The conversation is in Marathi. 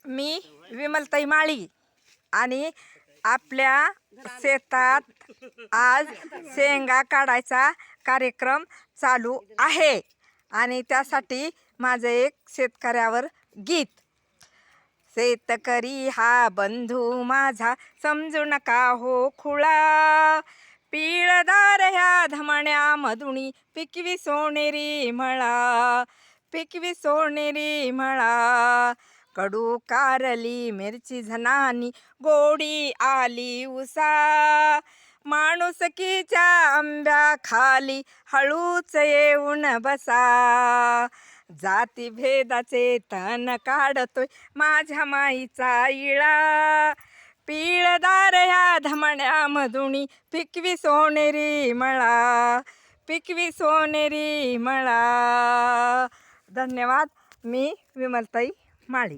मी विमलताई माळी आणि आपल्या शेतात आज शेंगा काढायचा कार्यक्रम चालू आहे आणि त्यासाठी माझं एक शेतकऱ्यावर गीत. शेतकरी हा बंधू माझा समजू नका हो खुळा, पिळदार ह्या धमण्यामधुनी पिकवी सोनेरी मळा, पिकवी सोनेरी मळा. कडू कारली मिरची झनानी गोडी आली उसा, माणुसकीच्या आंब्या खाली हळूच येऊन बसा. जाती भेदाचे तण काढतोय माझ्या माईचा इळा, पिळदार ह्या धमण्यामधुनी पिकवी सोनेरी मळा, पिकवी सोनेरी मळा. धन्यवाद. मी विमलताई माळी.